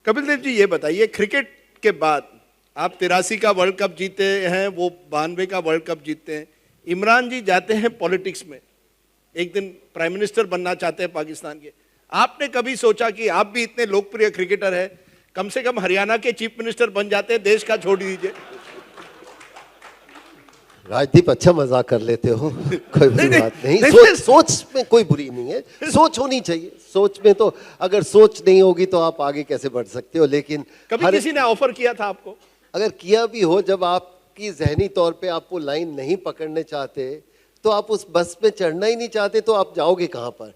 کپل دیو جی یہ بتائیے کرکٹ کے بعد آپ 83 کا ورلڈ کپ جیتے ہیں, وہ 92 کا ورلڈ کپ جیتے ہیں. عمران جی جاتے ہیں پولیٹکس میں, ایک دن پرائم منسٹر بننا چاہتے ہیں پاکستان کے. آپ نے کبھی سوچا کہ آپ بھی اتنے لوکپریہ کرکٹر ہیں, کم سے کم ہریانہ کے چیف منسٹر بن جاتے ہیں, دیش کا چھوڑ دیجئے؟ راجدیپ اچھا مزاق کر لیتے ہو, کوئی بری بات نہیں. سوچ میں کوئی بری نہیں ہے, سوچ ہونی چاہیے. سوچ میں تو اگر سوچ نہیں ہوگی تو آپ آگے کیسے بڑھ سکتے ہو. لیکن کبھی کسی نے آفر کیا تھا آپ کو؟ اگر کیا بھی ہو, جب آپ کی ذہنی طور پہ آپ وہ لائن نہیں پکڑنے چاہتے تو آپ اس بس پہ چڑھنا ہی نہیں چاہتے, تو آپ جاؤ گے کہاں پر؟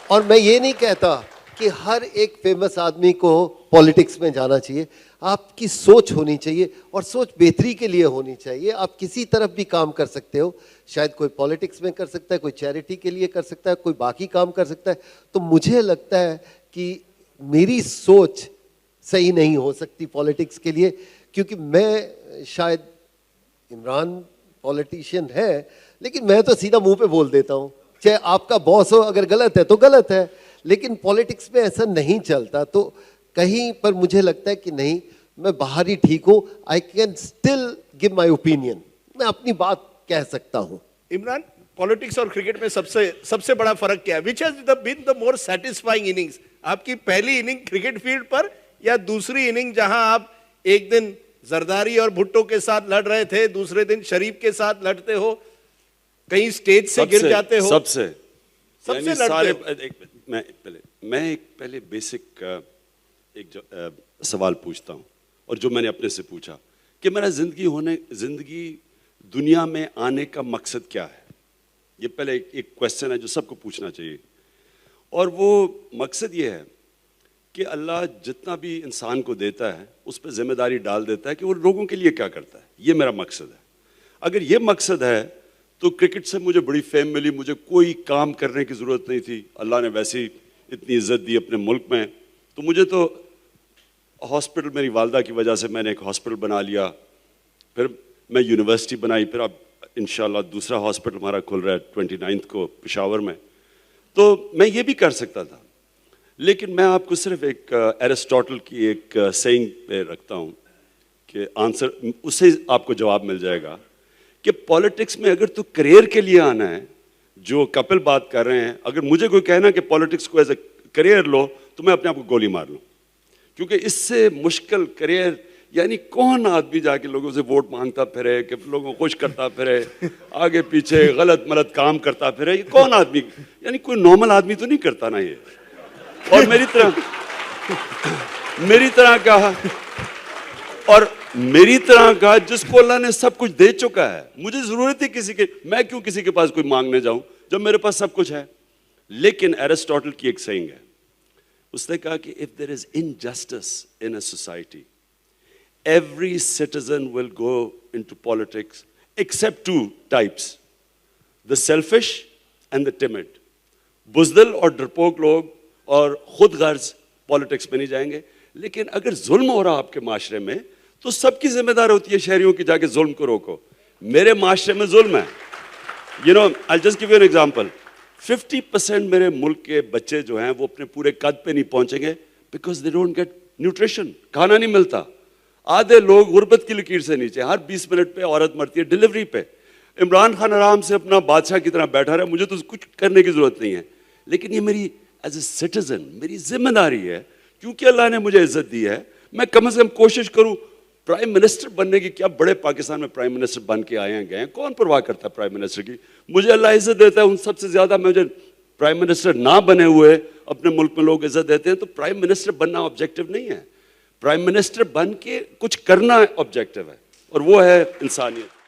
اور میں یہ نہیں کہتا کہ ہر ایک فیمس آدمی کو پولیٹکس میں جانا چاہیے. آپ کی سوچ ہونی چاہیے, اور سوچ بہتری کے لیے ہونی چاہیے. آپ کسی طرف بھی کام کر سکتے ہو, شاید کوئی پولیٹکس میں کر سکتا ہے, کوئی چیریٹی کے لیے کر سکتا ہے, کوئی باقی کام کر سکتا ہے. تو مجھے لگتا ہے کہ میری سوچ صحیح نہیں ہو سکتی پولیٹکس کے لیے, کیونکہ میں شاید عمران پولیٹیشین ہے لیکن میں تو سیدھا منہ پہ بول دیتا ہوں, چاہے آپ کا باس ہو, اگر غلط ہے تو غلط ہے. لیکن پولیٹکس میں ایسا نہیں چلتا. تو کہیں پر مجھے لگتا ہے کہ نہیں, میں باہر ہی ٹھیک ہوں. I can still give my opinion, میں اپنی بات کہہ سکتا ہوں. عمران, پولیٹکس اور کرکٹ میں سب سے بڑا فرق کیا ہے؟ Which has been the more satisfying innings? آپ کی پہلی اننگ کرکٹ فیلڈ پر یا دوسری اننگ جہاں آپ ایک دن زرداری اور بھٹو کے ساتھ لڑ رہے تھے, دوسرے دن شریف کے ساتھ لڑتے ہو, کہیں سٹیج سے گر جاتے ہو؟ سب سے لڑتے ہو. میں ایک پہلے بیسک ایک سوال پوچھتا ہوں, اور جو میں نے اپنے سے پوچھا کہ میرا زندگی دنیا میں آنے کا مقصد کیا ہے. یہ پہلے ایک کویسچن ہے جو سب کو پوچھنا چاہیے, اور وہ مقصد یہ ہے کہ اللہ جتنا بھی انسان کو دیتا ہے اس پہ ذمہ داری ڈال دیتا ہے کہ وہ لوگوں کے لیے کیا کرتا ہے. یہ میرا مقصد ہے. اگر یہ مقصد ہے تو کرکٹ سے مجھے بڑی فیم ملی, مجھے کوئی کام کرنے کی ضرورت نہیں تھی. اللہ نے ویسی اتنی عزت دی اپنے ملک میں, تو مجھے تو ہاسپٹل, میری والدہ کی وجہ سے میں نے ایک ہاسپٹل بنا لیا, پھر میں یونیورسٹی بنائی, پھر اب انشاءاللہ دوسرا ہاسپٹل ہمارا کھل رہا ہے 29 کو پشاور میں. تو میں یہ بھی کر سکتا تھا, لیکن میں آپ کو صرف ایک ایرسٹوٹل کی ایک سیئنگ پہ رکھتا ہوں کہ آنسر اس سے آپ کو جواب مل جائے گا کہ پولیٹکس میں اگر تو کریئر کے لیے آنا ہے, جو کپل بات کر رہے ہیں, اگر مجھے کوئی کہنا کہ پولیٹکس کو ایز اے کریئر لو تو میں اپنے آپ کو گولی مار لوں, کیونکہ اس سے مشکل کریئر, یعنی کون آدمی جا کے لوگوں سے ووٹ مانگتا پھرے, کہ لوگوں کو خوش کرتا پھرے, آگے پیچھے غلط ملت کام کرتا پھرے, یہ کون آدمی, یعنی کوئی نارمل آدمی تو نہیں کرتا نا یہ. اور میری طرح کا جس کو اللہ نے سب کچھ دے چکا ہے, مجھے ضرورت ہے کسی کے, میں کیوں کسی کے پاس کوئی مانگنے جاؤں جب میرے پاس سب کچھ ہے. لیکن ایرسٹوٹل کی ایک سیئنگ ہے, اس نے کہا کہ if there is injustice in a society, every citizen will go into politics except two types, the selfish and the timid. بزدل اور ڈرپوک لوگ اور خود غرض پولیٹکس میں نہیں جائیں گے. لیکن اگر ظلم ہو رہا آپ کے معاشرے میں تو سب کی ذمہ دار ہوتی ہے شہریوں کی, جا کے ظلم کو روکو. میرے معاشرے میں ظلم ہے, I'll just give you an example. 50% میرے ملک کے بچے جو ہیں وہ اپنے پورے قد پہ نہیں پہنچیں گے because they don't get nutrition, کھانا نہیں ملتا. آدھے لوگ غربت کی لکیر سے نیچے, ہر 20 منٹ پہ عورت مرتی ہے ڈیلیوری پہ. عمران خان آرام سے اپنا بادشاہ کی طرح بیٹھا رہا, مجھے تو کچھ کرنے کی ضرورت نہیں ہے. لیکن یہ میری ایز اے سٹیزن میری ذمہ داری ہے, کیونکہ اللہ نے مجھے عزت دی ہے. میں کم از کم کوشش کروں پرائم منسٹر بننے کی. کیا بڑے پاکستان میں پرائم منسٹر بن کے آئے ہیں گئے ہیں, کون پرواہ کرتا ہے پرائم منسٹر کی. مجھے اللہ عزت دیتا ہے ان سب سے زیادہ. مجھے پرائم منسٹر نہ بنے ہوئے اپنے ملک میں لوگ عزت دیتے ہیں. تو پرائم منسٹر بننا آبجیکٹو نہیں ہے, پرائم منسٹر بن کے کچھ کرنا آبجیکٹو ہے, اور وہ ہے انسانیت.